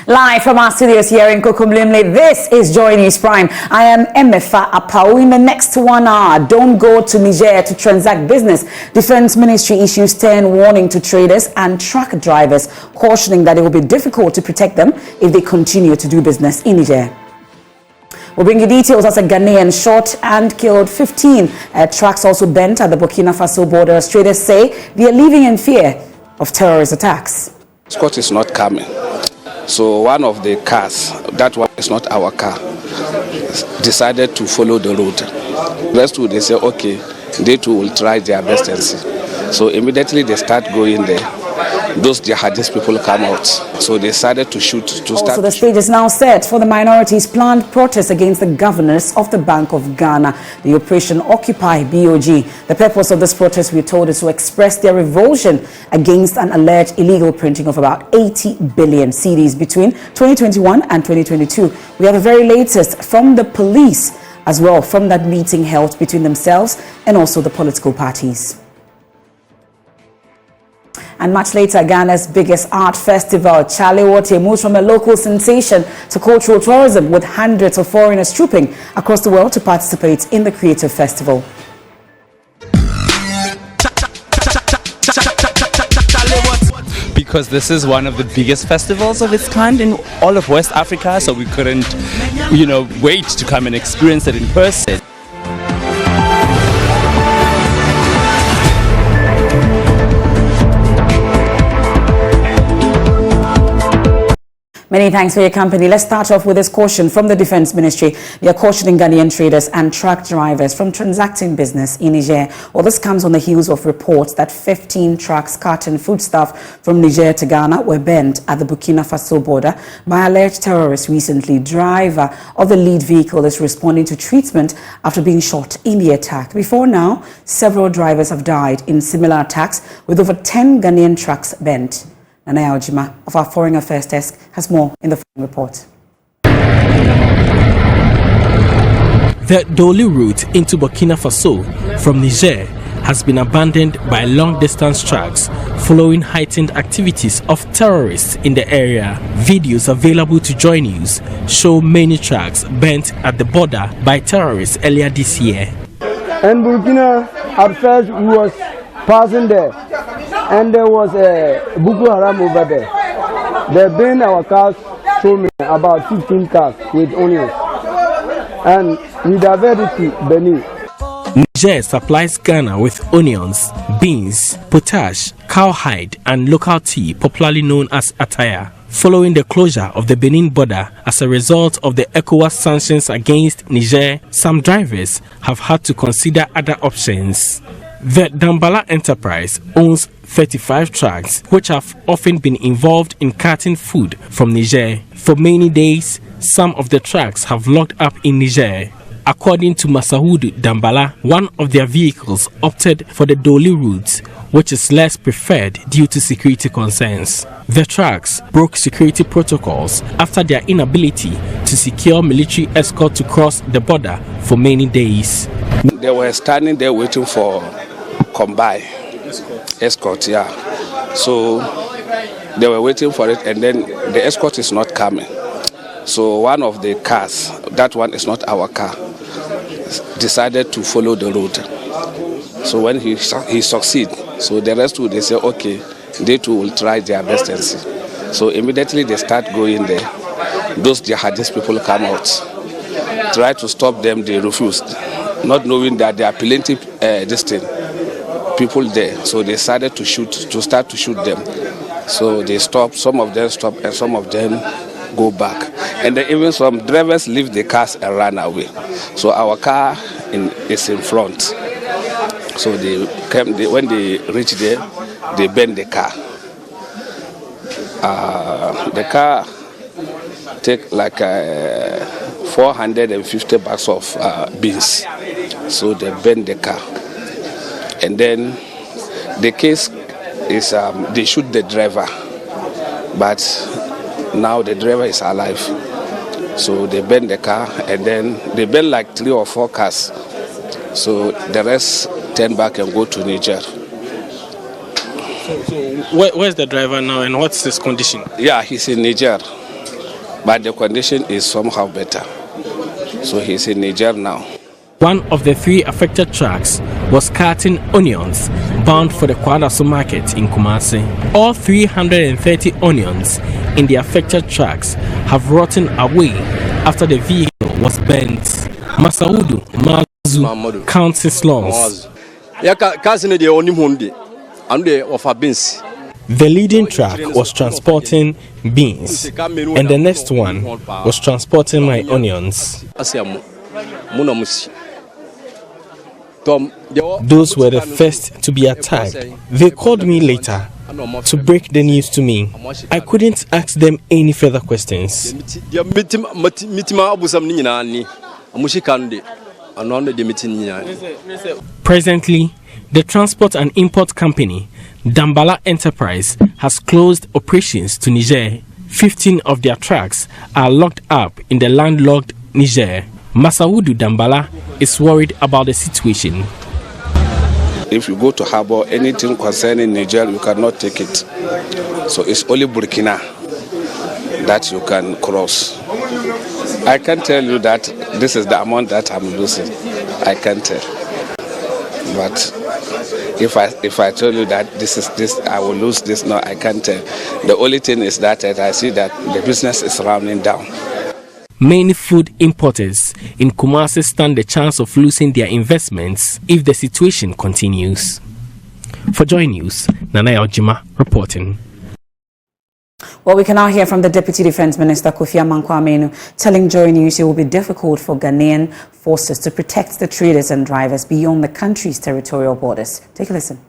Live from our studios here in Kokomlimle, this is Joy News Prime. I am Emefa Apau. In the next 1 hour, don't go to Niger to transact business. Defense Ministry issues 10 warning to traders and truck drivers, cautioning that it will be difficult to protect them if they continue to do business in Niger. We'll bring you details as a Ghanaian shot and killed 15. Trucks also bent at the Burkina Faso border. Traders say they are living in fear of terrorist attacks. Escort is not coming. So one of the cars, that one is not our car, decided to follow the road. The rest they say, okay, they too will try their best and see. So immediately they start going there. Those jihadist people come out. So they decided to shoot. Also, the stage is now set for the minorities' planned protest against the governors of the Bank of Ghana, the Operation Occupy BoG. The purpose of this protest, we're told, is to express their revulsion against an alleged illegal printing of about 80 billion cedis between 2021 and 2022. We have the very latest from the police as well, from that meeting held between themselves and also the political parties. And much later, Ghana's biggest art festival, Chalewote, moves from a local sensation to cultural tourism, with hundreds of foreigners trooping across the world to participate in the creative festival. Because this is one of the biggest festivals of its kind in all of West Africa, so we couldn't, wait to come and experience it in person. Many thanks for your company. Let's start off with this caution from the Defense Ministry. They are cautioning Ghanaian traders and truck drivers from transacting business in Niger. Well, this comes on the heels of reports that 15 trucks carting foodstuff from Niger to Ghana were burned at the Burkina Faso border by alleged terrorists recently. Driver of the lead vehicle is responding to treatment after being shot in the attack. Before now, several drivers have died in similar attacks, with over 10 Ghanaian trucks burned. Nana Ojima of our Foreign Affairs Desk has more in the following report. The Doli route into Burkina Faso from Niger has been abandoned by long-distance trucks following heightened activities of terrorists in the area. Videos available to Joy News show many trucks burnt at the border by terrorists earlier this year. In Burkina, at first we was passing there, and there was a Boko Haram over there. They burned our cars, so many, about 15 cars with onions, and we diverted to Benin. Niger supplies Ghana with onions, beans, potash, cowhide, and local tea, popularly known as attire. Following the closure of the Benin border as a result of the ECOWAS sanctions against Niger, some drivers have had to consider other options. The Dambala enterprise owns 35 trucks, which have often been involved in carting food from Niger. For many days, some of the trucks have locked up in Niger. According to Masahoud Dambala, one of their vehicles opted for the Doli route, which is less preferred due to security concerns. The trucks broke security protocols after their inability to secure military escort to cross the border for many days. They were standing there waiting for combine escort, yeah. So they were waiting for it, and then the escort is not coming. So one of the cars, that one is not our car, decided to follow the road. So when he succeed, so the rest they say, okay, they too will try their best and see. So immediately they start going there. Those jihadist people come out, try to stop them. They refused, not knowing that there are plenty people there. So they decided to start to shoot them. So they stopped. Some of them stopped, and some of them go back. And then even some drivers leave the cars and run away. So our car is in front. So when they reach there, they burn the car. The car take like 450 bags of beans. So they burn the car. And then the case is they shoot the driver, but now the driver is alive. So they burn the car, and then they burn like 3 or 4 cars. So the rest turn back and go to Niger. So where's the driver now, and what's his condition? Yeah, he's in Niger. but the condition is somehow better. So he's in Niger now. One of the 3 affected trucks was carting onions bound for the Kwadaso market in Kumasi. All 330 onions in the affected trucks have rotten away after the vehicle was bent. Masaudu Mazu counts his loss. The leading truck was transporting beans, and the next one was transporting my onions. Those were the first to be attacked. They called me later to break the news to me. I couldn't ask them any further questions. Presently, the transport and import company, Dambala Enterprise, has closed operations to Niger. 15 of their trucks are locked up in the landlocked Niger. Masaudu Dambala is worried about the situation. If you go to harbor, anything concerning Niger, you cannot take it. So it's only Burkina that you can cross. I can tell you that this is the amount that I'm losing. I can't tell. But if I tell you that this, I will lose this, no, I can't tell. The only thing is that I see that the business is rounding down. Many food importers in Kumasi stand the chance of losing their investments if the situation continues. For Joy News, Nanaya Ojima reporting. Well, we can now hear from the Deputy Defense Minister, Kufuor Amenu, telling Joy News it will be difficult for Ghanaian forces to protect the traders and drivers beyond the country's territorial borders. Take a listen.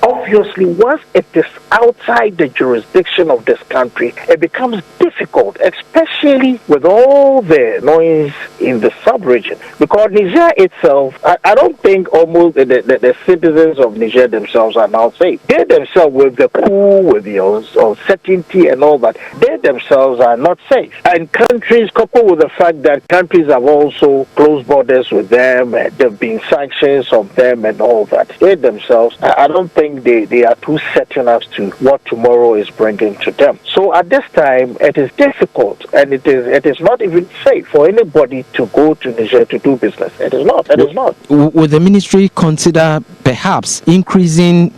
Obviously, once it is outside the jurisdiction of this country, it becomes difficult, especially with all the noise in the sub-region. Because Niger itself, I don't think almost the citizens of Niger themselves are now safe. They themselves, with the coup, with the uncertainty and all that, they themselves are not safe. And countries, coupled with the fact that countries have also closed borders with them, and there have been sanctions on them and all that, they themselves, I don't think they are too certain as to what tomorrow is bringing to them. So at this time, it is difficult, and it is not even safe for anybody to go to Niger to do business. It is not. It is not. Would the ministry consider perhaps increasing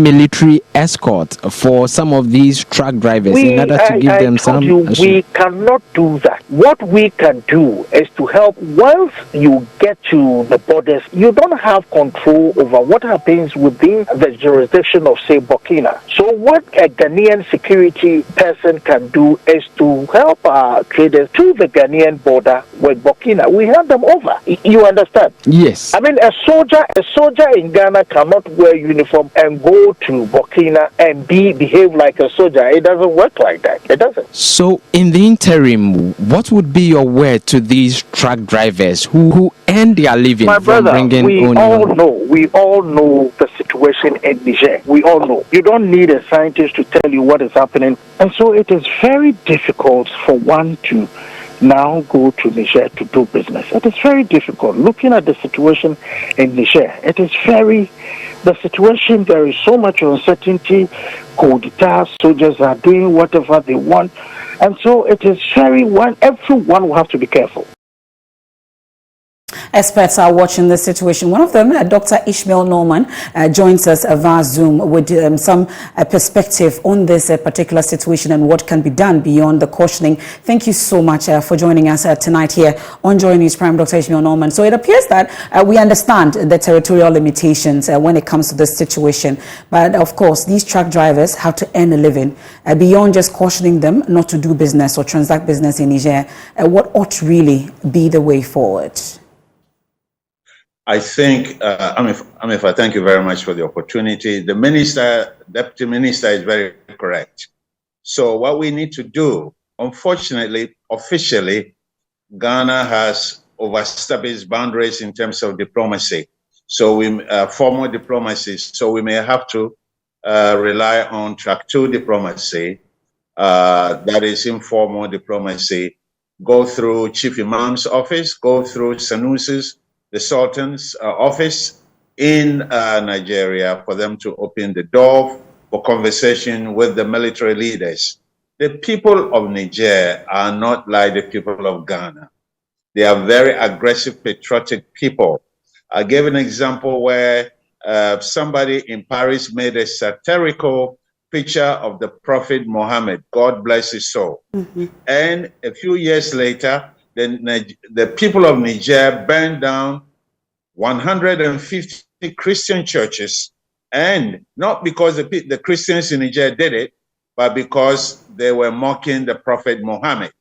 military escort for some of these truck drivers in order to give them some? We cannot do that. What we can do is to help. Once you get to the borders, you don't have control over what happens within the jurisdiction of, say, Burkina. So what a Ghanaian security person can do is to help our traders to the Ghanaian border with Burkina. We hand them over. You understand? Yes. I mean, a soldier in Ghana cannot wear uniform and go to Burkina and behave like a soldier. It doesn't work like that. It doesn't. So in the interim, what would be your word to these truck drivers who earn their living from bringing onion? We all know the situation in Niger. We all know. You don't need a scientist to tell you what is happening. And so it is very difficult for one to now go to Niger to do business. It is very difficult. Looking at the situation in Niger, the situation, there is so much uncertainty. Coup-d'etat, soldiers are doing whatever they want. And so it is everyone will have to be careful. Experts are watching the situation. One of them, Dr. Ishmael Norman, joins us via Zoom with some perspective on this particular situation and what can be done beyond the cautioning. Thank you so much for joining us tonight here on Joy News Prime, Dr. Ishmael Norman. So it appears that we understand the territorial limitations when it comes to this situation. But of course, these truck drivers have to earn a living. Beyond just cautioning them not to do business or transact business in Niger, what ought really be the way forward? I think, Amifa, thank you very much for the opportunity. The Deputy Minister is very correct. So what we need to do, unfortunately, officially, Ghana has overstepped its boundaries in terms of diplomacy. So formal diplomacy. So we may have to rely on track 2 diplomacy, that is informal diplomacy, go through Chief Imam's office, go through Sanusi's, the Sultan's office in Nigeria, for them to open the door for conversation with the military leaders. the people of Niger are not like the people of Ghana. They are very aggressive, patriotic people. I gave an example where somebody in Paris made a satirical picture of the Prophet Muhammad, God bless his soul. And a few years later, the people of Niger burned down 150 Christian churches, and not because the Christians in Niger did it, but because they were mocking the Prophet Muhammad.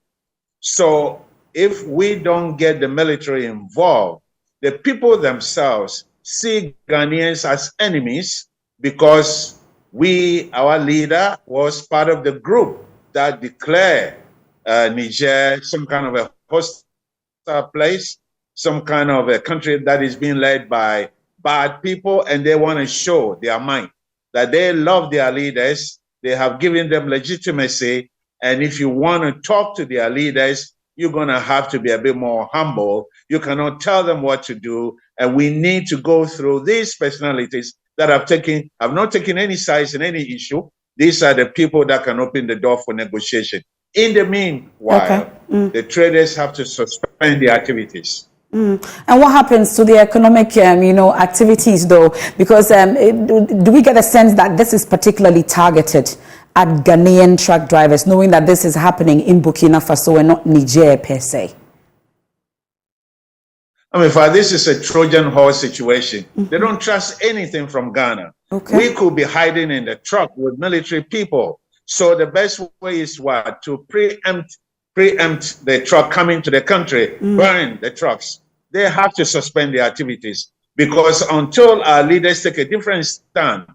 So if we don't get the military involved, the people themselves see Ghanaians as enemies because our leader was part of the group that declared Niger some kind of a hostile place, some kind of a country that is being led by bad people, and they want to show their mind that they love their leaders, they have given them legitimacy, and if you want to talk to their leaders, you're going to have to be a bit more humble. You cannot tell them what to do, and we need to go through these personalities that have not taken any sides in any issue. These are the people that can open the door for negotiation. In the meanwhile, the traders have to suspend their activities. And what happens to the economic, activities, though? Because do we get a sense that this is particularly targeted at Ghanaian truck drivers, knowing that this is happening in Burkina Faso and not Niger per se? This is a Trojan horse situation. They don't trust anything from Ghana. We could be hiding in the truck with military people. So the best way is what? To preempt the truck coming to the country, burn the trucks. They have to suspend their activities, because until our leaders take a different stand,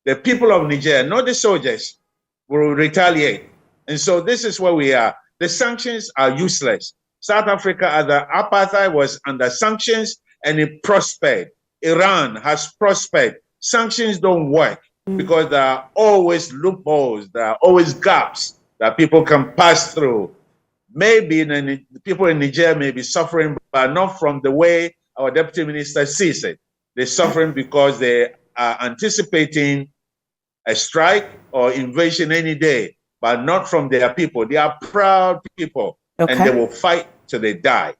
the people of Niger, not the soldiers, will retaliate. And so this is where we are. The sanctions are useless. South Africa, as the apartheid was under sanctions, and it prospered. Iran has prospered. Sanctions don't work because there are always loopholes, there are always gaps that people can pass through. Maybe the people in Niger may be suffering, but not from the way our deputy minister sees it. They're suffering because they are anticipating a strike or invasion any day, but not from their people. They are proud people, and they will fight till they die.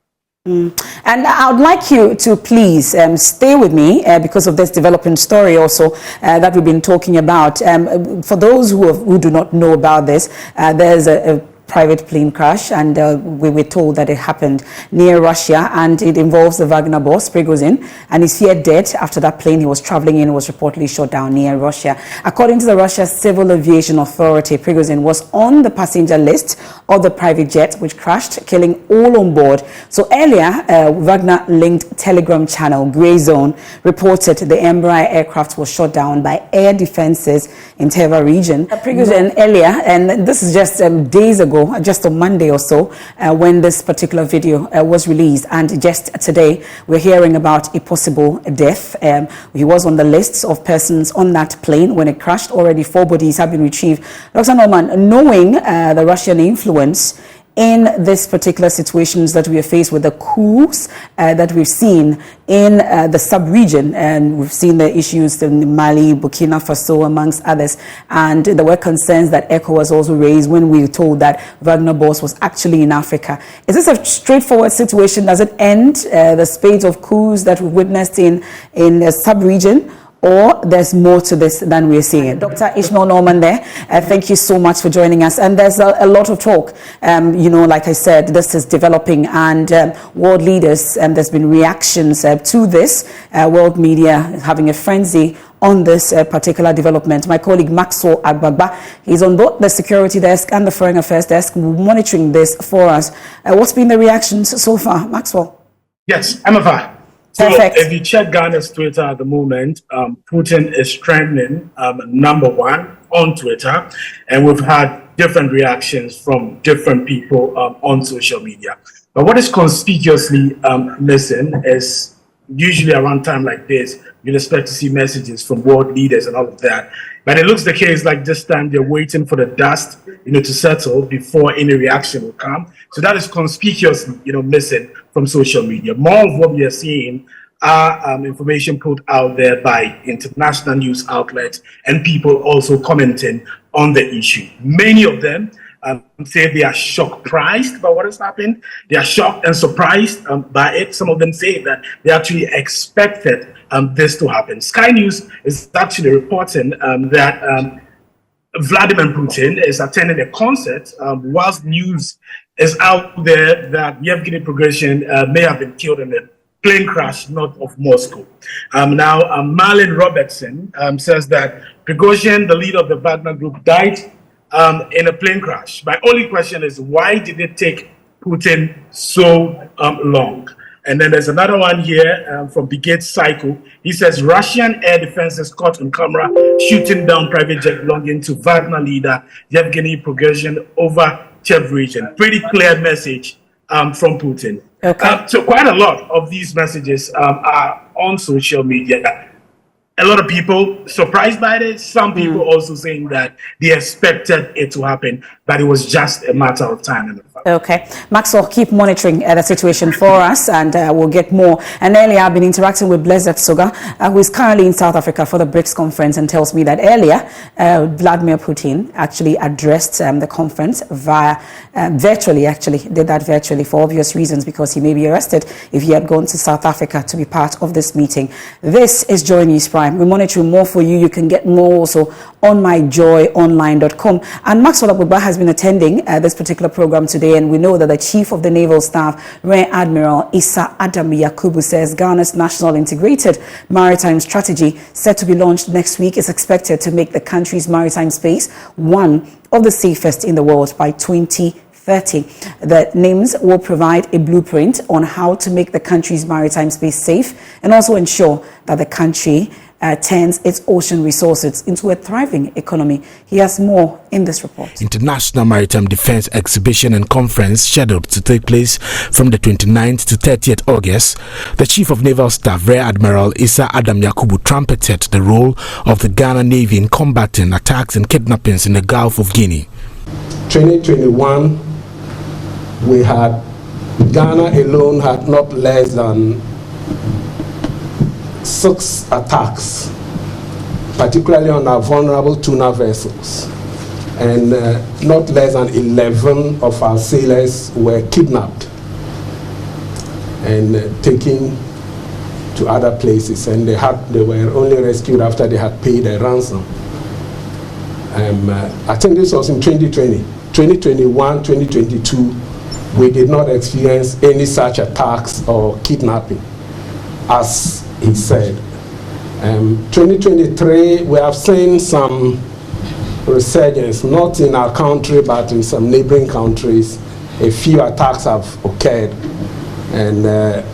And I would like you to please stay with me because of this developing story also that we've been talking about. For those who do not know about this, there's a private plane crash, and we were told that it happened near Russia, and it involves the Wagner boss Prigozhin, and he's feared dead after that plane he was traveling in was reportedly shot down near Russia. According to the Russia Civil Aviation Authority, Prigozhin was on the passenger list of the private jet which crashed, killing all on board. So earlier, Wagner-linked Telegram channel Grey Zone reported the Embraer aircraft was shot down by air defenses in Teva region. Prigozhin earlier, and this is just days ago, just on Monday or so, when this particular video was released, and just today we're hearing about a possible death. He was on the lists of persons on that plane when it crashed. Already 4 bodies have been retrieved. Dr. Norman, knowing the Russian influence in this particular situations that we are faced with, the coups that we've seen in the sub-region, and we've seen the issues in Mali, Burkina Faso, amongst others, and there were concerns that ECHO was also raised when we were told that Wagner Boss was actually in Africa. Is this a straightforward situation? Does it end the spate of coups that we witnessed in the sub-region, or there's more to this than we're seeing? Dr. Ishmael Norman there, thank you so much for joining us. And there's a lot of talk, like I said, this is developing, and world leaders, and there's been reactions to this, world media having a frenzy on this particular development. My colleague Maxwell Agbagba, he's on both the security desk and the foreign affairs desk, monitoring this for us. What's been the reactions so far, Maxwell? Yes, Amava. So if you check Ghana's Twitter at the moment, Putin is trending #1 on Twitter, and we've had different reactions from different people on social media. But what is conspicuously missing is usually around time like this, you'd expect to see messages from world leaders and all of that. But it looks the case like this time they're waiting for the dust, to settle before any reaction will come. So that is conspicuously, missing from social media. More of what we are seeing are information put out there by international news outlets and people also commenting on the issue. Many of them say they are surprised by what has happened. They are shocked and surprised by it. Some of them say that they actually expected this to happen. Sky News is actually reporting that Vladimir Putin is attending a concert whilst news is out there that Yevgeny Prigozhin may have been killed in a plane crash north of Moscow. Now, Marlon Robertson says that Prigozhin, the leader of the Wagner group, died in a plane crash. My only question is, why did it take Putin so long? And then there's another one here from Brigade Cycle. He says Russian air defense is caught on camera shooting down private jet belonging to Wagner leader Yevgeny Prigozhin over Chev region. Pretty clear message from Putin. Okay. So quite a lot of these messages are on social media. A lot of people surprised by this. Some people also saying that they expected it to happen, but it was just a matter of time. Okay. Maxwell, keep monitoring the situation for us, and we'll get more. And earlier, I've been interacting with Blessed Soga, who is currently in South Africa for the BRICS conference, and tells me that earlier, Vladimir Putin actually addressed the conference via virtually, did that virtually for obvious reasons, because he may be arrested if he had gone to South Africa to be part of this meeting. This is Joy News Prime. We're monitoring more for you. You can get more also on myjoyonline.com. And Maxwell Abuba has been attending this particular program today, and we know that the Chief of the Naval Staff, Rear Admiral Issa Adam Yakubu, says Ghana's National Integrated Maritime Strategy, set to be launched next week, is expected to make the country's maritime space one of the safest in the world by 2030. The names will provide a blueprint on how to make the country's maritime space safe and also ensure that the country turns its ocean resources into a thriving economy. He has more in this report. International Maritime Defense Exhibition and Conference scheduled to take place from the 29th to 30th August. The Chief of Naval Staff, Rear Admiral Issa Adam Yakubu, trumpeted the role of the Ghana Navy in combating attacks and kidnappings in the Gulf of Guinea. 2021, we had, Ghana alone had not less than 6 attacks, particularly on our vulnerable tuna vessels, and not less than 11 of our sailors were kidnapped and taken to other places, and they were only rescued after they had paid a ransom. I think this was in 2020. 2021, 2022, we did not experience any such attacks or kidnapping, as he said. 2023, we have seen some resurgence, not in our country, but in some neighboring countries. A few attacks have occurred, and that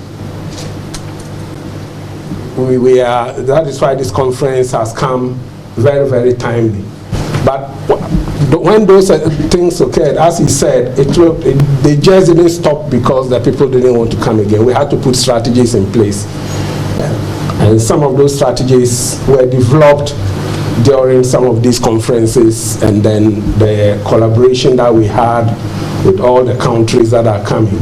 is why this conference has come very, very timely. But when those things occurred, as he said, they just didn't stop because the people didn't want to come again. We had to put strategies in place. And some of those strategies were developed during some of these conferences, and then the collaboration that we had with all the countries that are coming.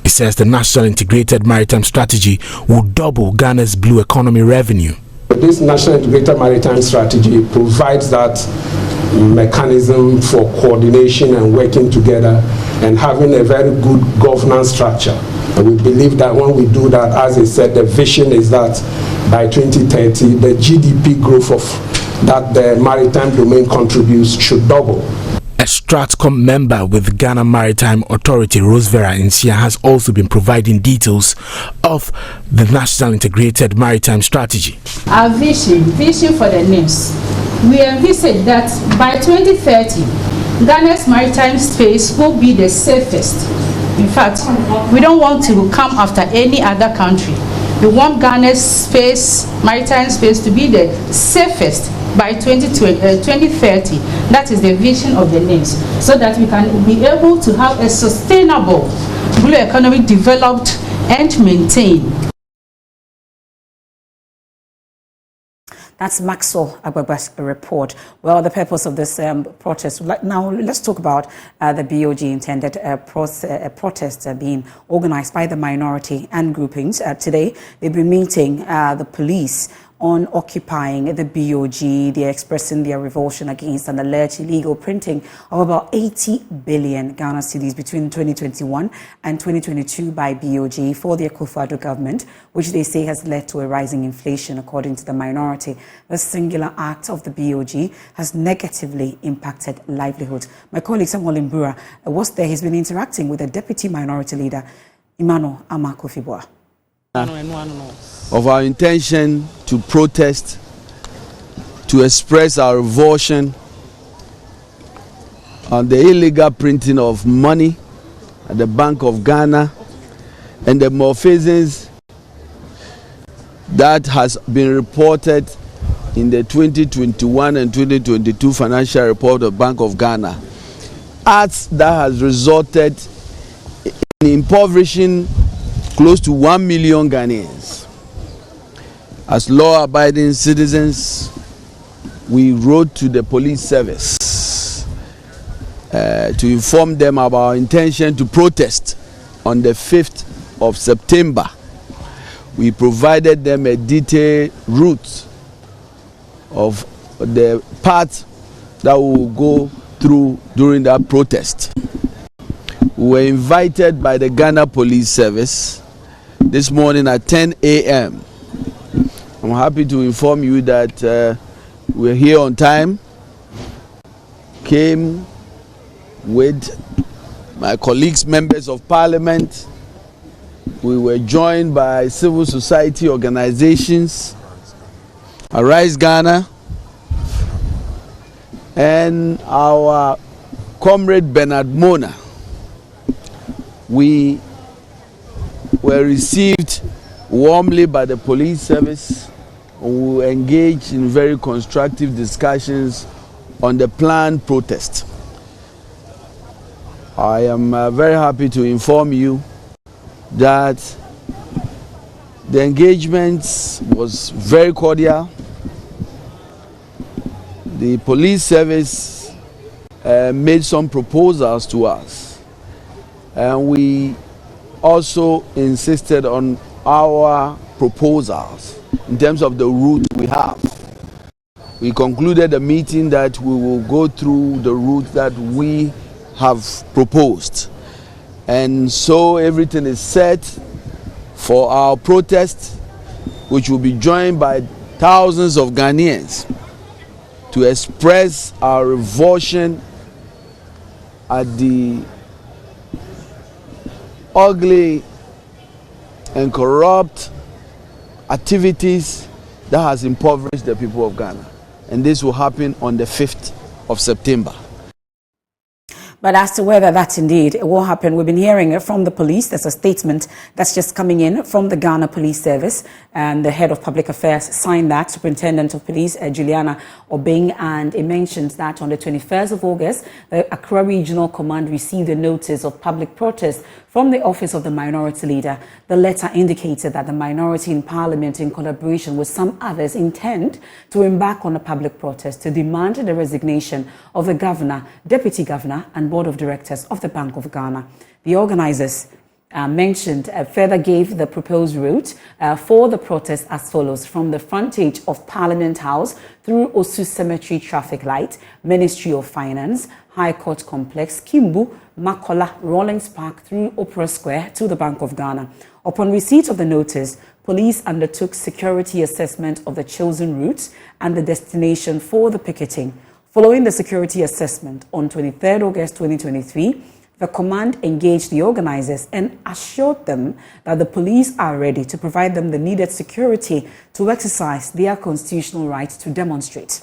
He says the National Integrated Maritime Strategy will double Ghana's blue economy revenue. This National Integrated Maritime Strategy provides that mechanism for coordination and working together and having a very good governance structure. And we believe that when we do that, as I said, the vision is that by 2030, the GDP growth of that the maritime domain contributes should double. A Stratcom member with Ghana Maritime Authority, Rosevera Nsia, has also been providing details of the National Integrated Maritime Strategy. Our vision for the NIMS. We envisage that by 2030, Ghana's maritime space will be the safest. In fact, we don't want to come after any other country. We want Ghana's space, maritime space, to be the safest by 2030. That is the vision of the NIMS, so that we can be able to have a sustainable blue economy developed and maintained. That's Maxwell Agbaba's report. Well, the purpose of this protest. Now, let's talk about the BoG intended protest being organized by the minority and groupings. Today, they've been meeting the police on occupying the BoG. They're expressing their revulsion against an alleged illegal printing of about 80 billion Ghana cedis between 2021 and 2022 by BoG for the Kufuor government, which they say has led to a rising inflation, according to the minority. The singular act of the BoG has negatively impacted livelihoods. My colleague Samuel Mbura was there. He's been interacting with the Deputy Minority Leader, Ishmael Norman. Of our intention to protest, to express our revulsion on the illegal printing of money at the Bank of Ghana and the malfeasance that has been reported in the 2021 and 2022 financial report of Bank of Ghana. Acts that has resulted in impoverishing close to 1 million Ghanaians. As law-abiding citizens, we wrote to the police service to inform them about our intention to protest on the 5th of September. We provided them a detailed route of the path that we will go through during that protest. We were invited by the Ghana Police Service this morning at 10 a.m. I'm happy to inform you that we're here on time. Came with my colleagues, members of parliament. We were joined by civil society organizations, Arise Ghana, and our comrade Bernard Mona. We were received warmly by the police service. We were engaged in very constructive discussions on the planned protest. I am very happy to inform you that the engagement was very cordial. The police service made some proposals to us, and we also insisted on our proposals in terms of the route we have. We concluded the meeting that we will go through the route that we have proposed. And so everything is set for our protest, which will be joined by thousands of Ghanaians to express our revulsion at the ugly and corrupt activities that has impoverished the people of Ghana. And this will happen on the 5th of September. But as to whether that indeed will happen, we've been hearing from the police. There's a statement that's just coming in from the Ghana Police Service, and the head of public affairs signed that, Superintendent of Police Juliana Obeng, and it mentions that on the 21st of August, the Accra Regional Command received a notice of public protest from the Office of the Minority Leader. The letter indicated that the minority in Parliament, in collaboration with some others, intend to embark on a public protest to demand the resignation of the Governor, Deputy Governor, and Board of Directors of the Bank of Ghana. The organizers further gave the proposed route for the protest as follows: from the frontage of Parliament House through Osu Cemetery traffic light, Ministry of Finance, High Court Complex, Kimbu, Makola, Rawlings Park through Opera Square to the Bank of Ghana. Upon receipt of the notice, police undertook security assessment of the chosen routes and the destination for the picketing. Following the security assessment on 23rd August 2023, the command engaged the organizers and assured them that the police are ready to provide them the needed security to exercise their constitutional right to demonstrate.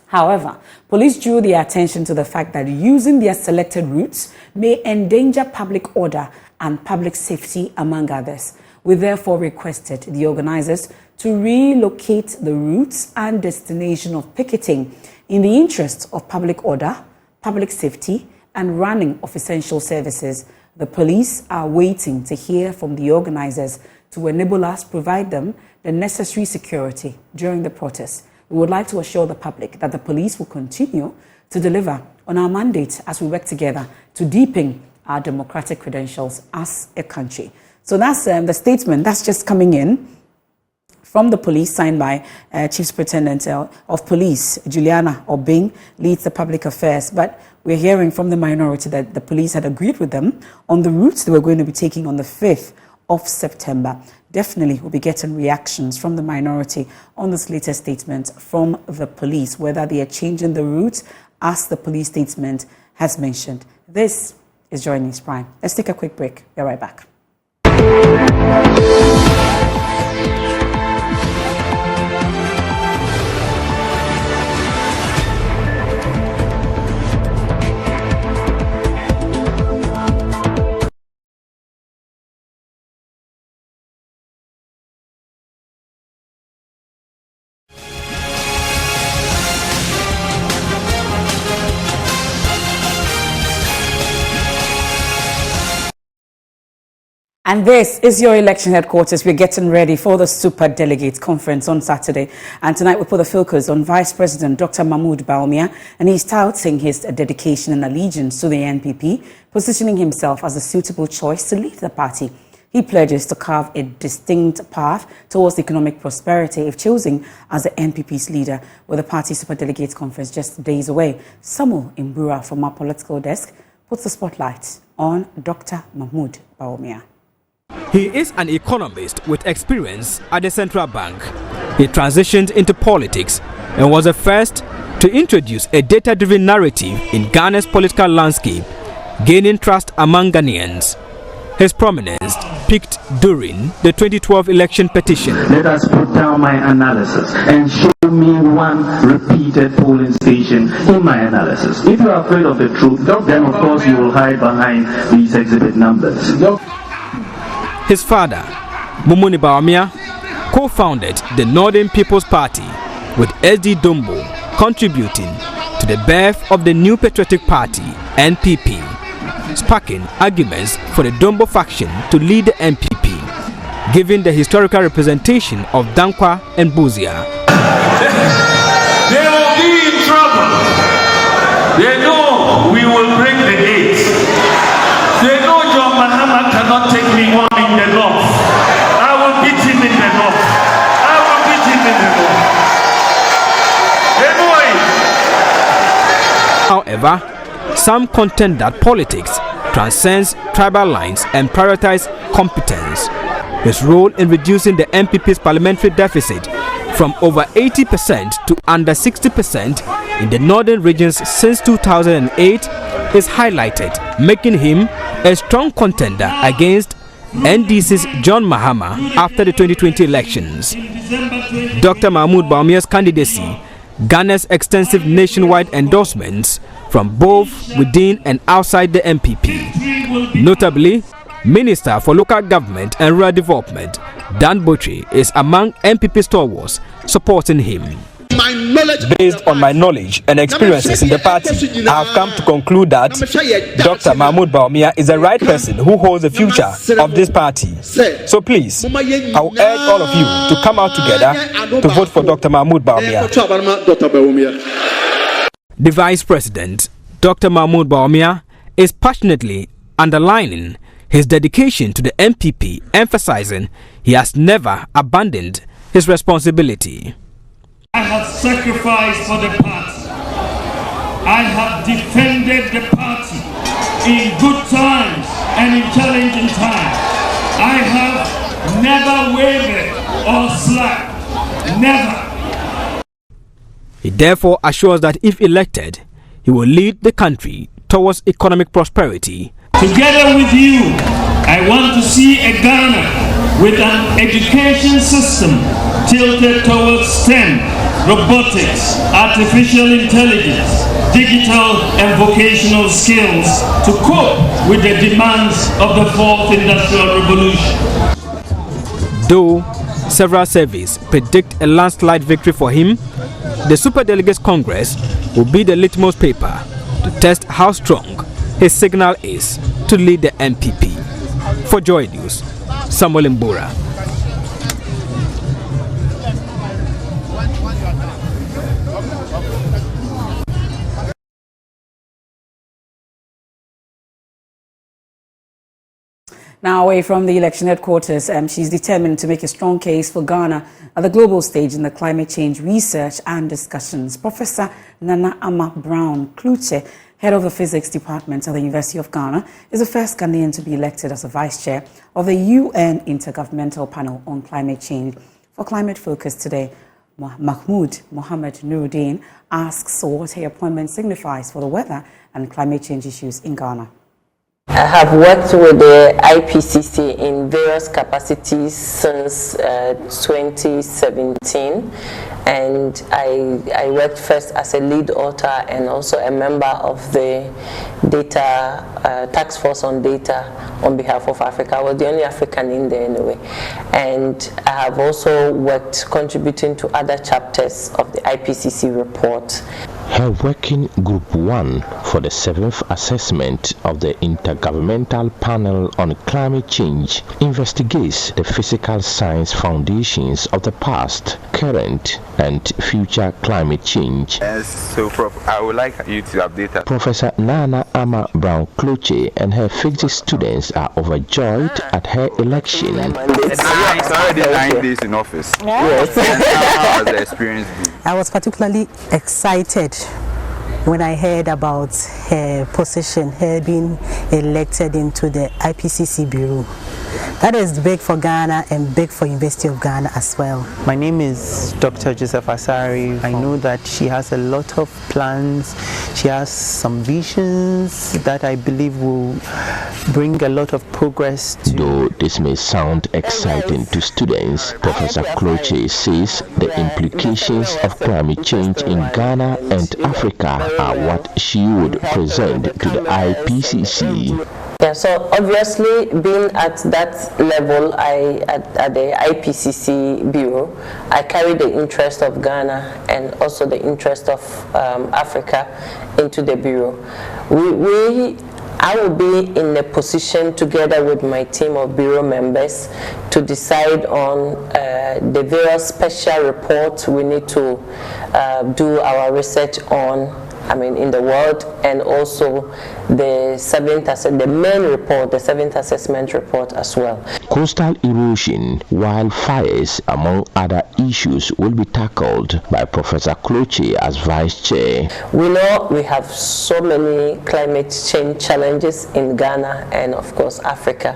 However, police drew their attention to the fact that using their selected routes may endanger public order and public safety, among others. We therefore requested the organizers to relocate the routes and destination of picketing in the interest of public order, public safety, and running of essential services. The police are waiting to hear from the organizers to enable us provide them the necessary security during the protest. We would like to assure the public that the police will continue to deliver on our mandate as we work together to deepen our democratic credentials as a country. So that's the statement that's just coming in from the police, signed by Chief Superintendent of Police, Juliana Obing, leads the public affairs. But we're hearing from the minority that the police had agreed with them on the routes they were going to be taking on the 5th of September. Definitely we'll be getting reactions from the minority on this latest statement from the police, whether they are changing the route as the police statement has mentioned. This is Joy News Prime. Let's take a quick break. We're right back. And this is your election headquarters. We're getting ready for the Super Delegates Conference on Saturday. And tonight we put the focus on Vice President Dr. Mahmoud Bawumia, and he's touting his dedication and allegiance to the NPP, positioning himself as a suitable choice to lead the party. He pledges to carve a distinct path towards economic prosperity if chosen as the NPP's leader, with the party Super Delegates Conference just days away. Samuel Imbura from our political desk puts the spotlight on Dr. Mahmoud Bawumia. He is an economist with experience at the central bank. He transitioned into politics and was the first to introduce a data-driven narrative in Ghana's political landscape, gaining trust among Ghanaians. His prominence peaked during the 2012 election petition. Let us put down my analysis and show me one repeated polling station in my analysis. If you are afraid of the truth, then of course you will hide behind these exhibit numbers. His father, Mumuni Bawumia, co-founded the Northern People's Party, with SD Dombo contributing to the birth of the New Patriotic Party, NPP, sparking arguments for the Dombo faction to lead the NPP, given the historical representation of Dankwa and Buzia. They will be in trouble. They know we will break the gates. They know John Mahama cannot take me on in the north. I will beat him in the north. I will beat him in the north. However, some contend that politics transcends tribal lines and prioritizes competence. His role in reducing the NPP's parliamentary deficit from over 80% to under 60% in the northern regions since 2008 is highlighted, making him a strong contender against NDC's John Mahama after the 2020 elections. Dr. Mahmoud Bawumia's candidacy garners extensive nationwide endorsements from both within and outside the NPP. Notably, Minister for Local Government and Rural Development, Dan Botry, is among NPP stalwarts supporting him. Based on my knowledge and experiences in the party, I have come to conclude that Dr. Mahmoud Bawumia is the right person who holds the future of this party. So please, I will urge all of you to come out together to vote for Dr. Mahmoud Bawumia. The Vice President, Dr. Mahmoud Bawumia, is passionately underlining his dedication to the NPP, emphasizing he has never abandoned his responsibility. I have sacrificed for the party. I have defended the party in good times and in challenging times. I have never wavered or slacked. Never. He therefore assures that if elected, he will lead the country towards economic prosperity. Together with you, I want to see a Ghana with an education system tilted towards STEM, robotics, artificial intelligence, digital and vocational skills to cope with the demands of the fourth industrial revolution. Though several surveys predict a landslide victory for him, the Super Delegates Congress will be the litmus paper to test how strong his signal is to lead the NPP. For Joy News, Samuel Mbura. Now, away from the election headquarters, she's determined to make a strong case for Ghana at the global stage in the climate change research and discussions. Professor Nana Ama Brown Kluche, head of the physics department at the University of Ghana, is the first Ghanaian to be elected as a vice chair of the UN Intergovernmental Panel on Climate Change. For Climate Focus today, Mahmoud Mohammed Nuruddin asks what her appointment signifies for the weather and climate change issues in Ghana. I have worked with the IPCC in various capacities since 2017, and I worked first as a lead author and also a member of the data task force on data on behalf of Africa. I was the only African in there anyway, and I have also worked contributing to other chapters of the IPCC report. Her working Group 1 for the 7th assessment of the Intergovernmental Panel on Climate Change investigates the physical science foundations of the past, current, and future climate change. So, Prof, I would like you to update us. Professor Nana Ama Brown Kluche and her physics students are overjoyed at her election. It's already 9 days in office. Yes. And how has the experience been? I was particularly excited when I heard about her position, her being elected into the IPCC Bureau. That is big for Ghana and big for University of Ghana as well. My name is Dr. Joseph Asari. I know that she has a lot of plans. She has some visions that I believe will bring a lot of progress to. Though this may sound exciting to students, Professor Kluche says the implications of climate change in Ghana and Africa are what she would present to the IPCC. Yeah, so obviously being at that level, at the IPCC Bureau, I carry the interest of Ghana and also the interest of Africa into the Bureau. I will be in a position together with my team of Bureau members to decide on the various special reports we need to do our research on, in the world, and also the main report, the 7th assessment report as well. Coastal erosion, wildfires, among other issues will be tackled by Professor Kluche as vice chair. We know we have so many climate change challenges in Ghana and of course Africa.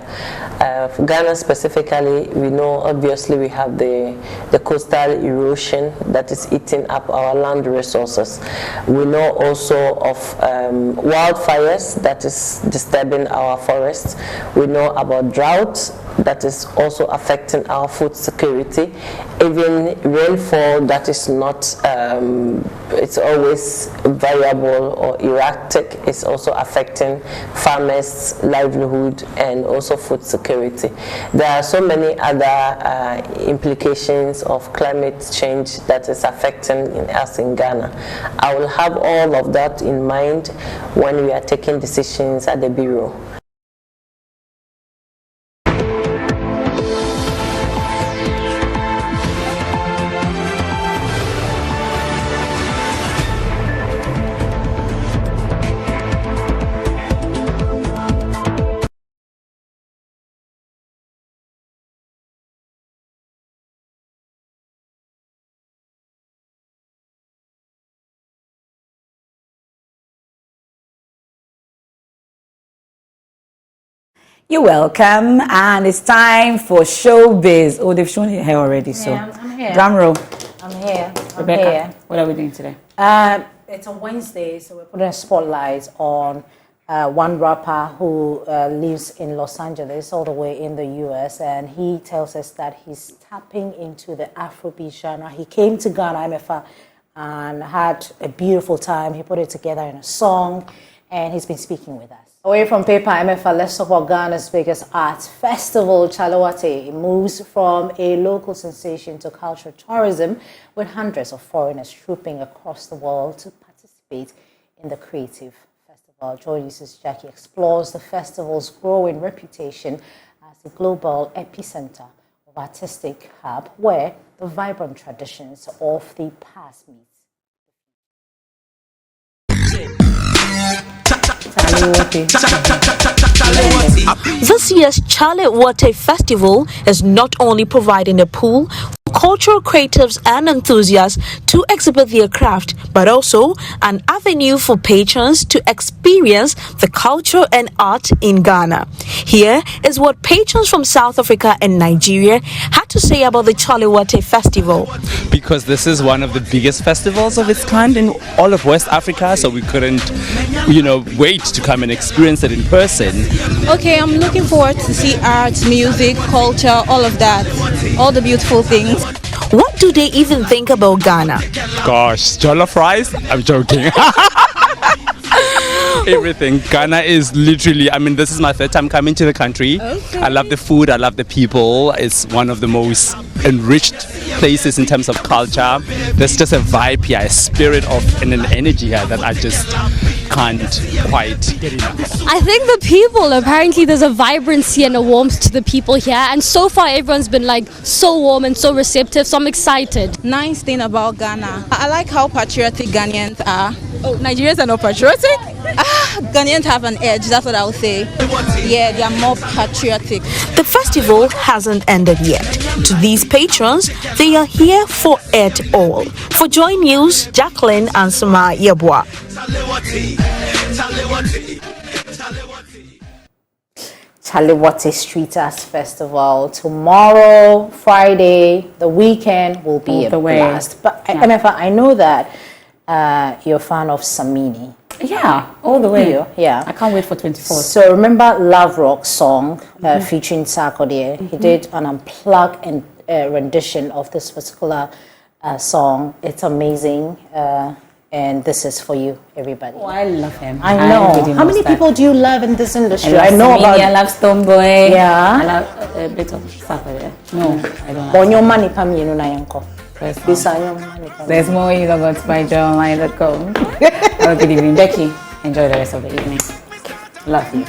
For Ghana specifically, we know obviously we have the coastal erosion that is eating up our land resources. We know also of wildfires that is disturbing our forests. We know about droughts that is also affecting our food security. Even rainfall that is not, it's always variable or erratic, is also affecting farmers' livelihood and also food security. There are so many other implications of climate change that is affecting us in Ghana. I will have all of that in mind when we are taking decisions at the Bureau. You're welcome, and it's time for Showbiz. Oh, they've shown it here already, so. Yeah, I'm here. Drum roll. I'm here. Rebecca, here. what are we doing today? It's a Wednesday, so we're putting a spotlight on one rapper who lives in Los Angeles, all the way in the US, and he tells us that he's tapping into the Afrobeat genre. He came to Ghana, MFA, and had a beautiful time. He put it together in a song, and he's been speaking with us. Away from paper, MFA, let's talk about Ghana's biggest arts festival, Chalawate. It moves from a local sensation to cultural tourism, with hundreds of foreigners trooping across the world to participate in the creative festival. Joy Uses Jackie explores the festival's growing reputation as a global epicenter of artistic hub, where the vibrant traditions of the past meet. This year's Chale Wote Festival is not only providing a pool for cultural creatives and enthusiasts to exhibit their craft, but also an avenue for patrons to experience the culture and art in Ghana. Here is what patrons from South Africa and Nigeria had to say about the Chale Wote Festival. Because this is one of the biggest festivals of its kind in all of West Africa, so we couldn't, wait to come and experience it in person. Okay, I'm looking forward to see art, music, culture, all of that, all the beautiful things. What do they even think about Ghana? Gosh, jollof rice? I'm joking. Everything. Ghana is literally, this is my third time coming to the country. Okay. I love the food, I love the people. It's one of the most enriched places in terms of culture. There's just a vibe here, a spirit and an energy here that I just can't quite get enough. I think the people, apparently there's a vibrancy and a warmth to the people here, and so far everyone's been so warm and so receptive, so I'm excited. Nice thing about Ghana, I like how patriotic Ghanaians are. Oh, Nigerians are not patriotic? Ghanaians have an edge, that's what I would say. Yeah, they are more patriotic. The festival hasn't ended yet. To these patrons, they are here for it all. For Joy News, Jacqueline and Sama Yebwa. Chale Wote Street Arts Festival tomorrow, Friday, the weekend will be a blast. But MFA, I know that you're a fan of Samini. Yeah, all the way. Yeah. I can't wait for 24th. So remember Love Rock song featuring Sarkodie? He did an unplugged rendition of this particular song. It's amazing. And this is for you, everybody. Oh, I love him. I know. How many people do you love in this industry? I know about. I love Stoneboy. Yeah. I love a bit of Sarkodie. No, I don't. Bonyo money pam yenu na yanko. There's more you log on to myjoyonline.com. Have a good evening. Becky, enjoy the rest of the evening. Love you.